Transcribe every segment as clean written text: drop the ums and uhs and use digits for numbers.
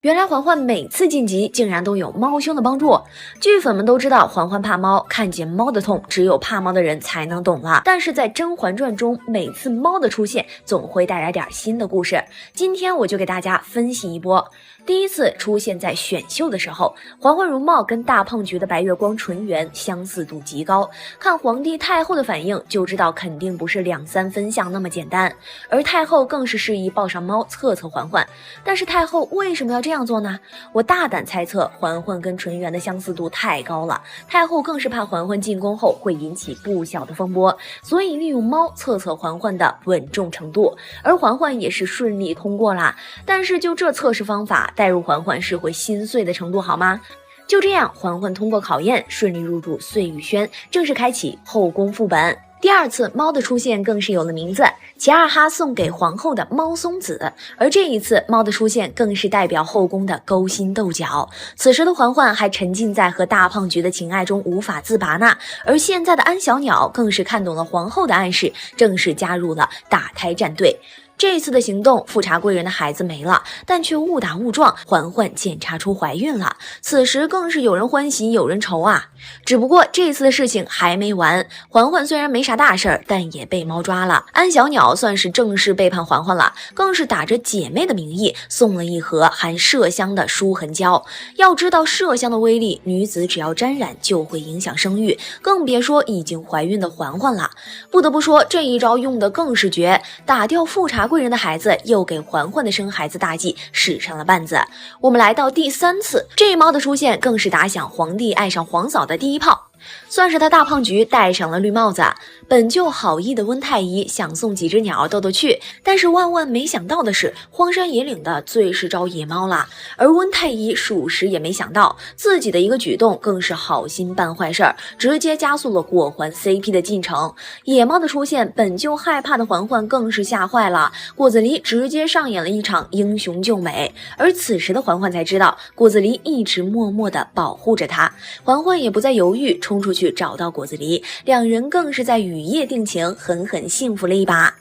原来嬛嬛每次晋级竟然都有猫兄的帮助，剧粉们都知道嬛嬛怕猫，看见猫的痛，只有怕猫的人才能懂了。但是在《甄嬛传》中，每次猫的出现总会带来点新的故事。今天我就给大家分析一波。第一次出现在选秀的时候，嬛嬛容貌跟大胖菊的白月光纯元相似度极高，看皇帝太后的反应就知道肯定不是两三分像那么简单。而太后更是示意抱上猫测测嬛嬛，但是太后为什么要这样做呢？我大胆猜测，嬛嬛跟纯元的相似度太高了，太后更是怕嬛嬛进宫后会引起不小的风波，所以利用猫测测嬛嬛的稳重程度，而嬛嬛也是顺利通过啦。但是就这测试方法，带入嬛嬛是会心碎的程度好吗？就这样，嬛嬛通过考验，顺利入住碎玉轩，正式开启后宫副本。第二次猫的出现更是有了名字，齐二哈送给皇后的猫松子，而这一次猫的出现更是代表后宫的勾心斗角。此时的嬛嬛还沉浸在和大胖菊的情爱中无法自拔呢，而现在的安小鸟更是看懂了皇后的暗示，正式加入了打胎战队。这次的行动，富察贵人的孩子没了，但却误打误撞，嬛嬛检查出怀孕了。此时更是有人欢喜有人愁啊！只不过这次的事情还没完，嬛嬛虽然没啥大事儿，但也被猫抓了。安小鸟算是正式背叛嬛嬛了，更是打着姐妹的名义送了一盒含麝香的舒痕胶。要知道麝香的威力，女子只要沾染就会影响生育，更别说已经怀孕的嬛嬛了。不得不说，这一招用的更是绝，打掉富察贵人的孩子，又给嬛嬛的生孩子大计使上了绊子。我们来到第三次，这猫的出现更是打响皇帝爱上皇嫂的第一炮，算是他大胖菊戴上了绿帽子。本就好意的温太医想送几只鸟逗逗趣，但是万万没想到的是，荒山野岭的最是招野猫了。而温太医属实也没想到，自己的一个举动更是好心办坏事儿，直接加速了果嬛 CP 的进程。野猫的出现，本就害怕的嬛嬛更是吓坏了，果子狸直接上演了一场英雄救美。而此时的嬛嬛才知道，果子狸一直默默地保护着她，嬛嬛也不再犹豫，冲出去找到果子狸，两人更是在雨夜定情，狠狠幸福了一把。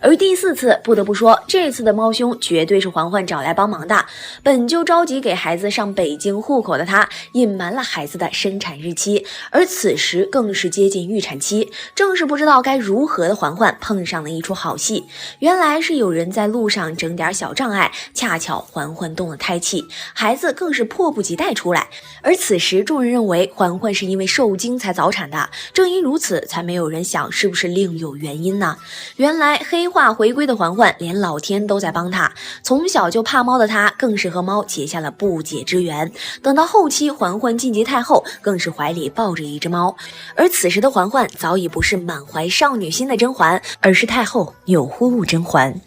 而第四次，不得不说，这次的猫兄绝对是嬛嬛找来帮忙的。本就着急给孩子上北京户口的他，隐瞒了孩子的生产日期，而此时更是接近预产期，正是不知道该如何的嬛嬛碰上了一出好戏。原来是有人在路上整点小障碍，恰巧嬛嬛动了胎气，孩子更是迫不及待出来。而此时众人认为嬛嬛是因为受惊才早产的，正因如此，才没有人想是不是另有原因呢？原来黑化回归的嬛嬛，连老天都在帮她。从小就怕猫的她，更是和猫结下了不解之缘。等到后期嬛嬛晋级太后，更是怀里抱着一只猫。而此时的嬛嬛早已不是满怀少女心的甄嬛，而是太后钮祜禄甄嬛。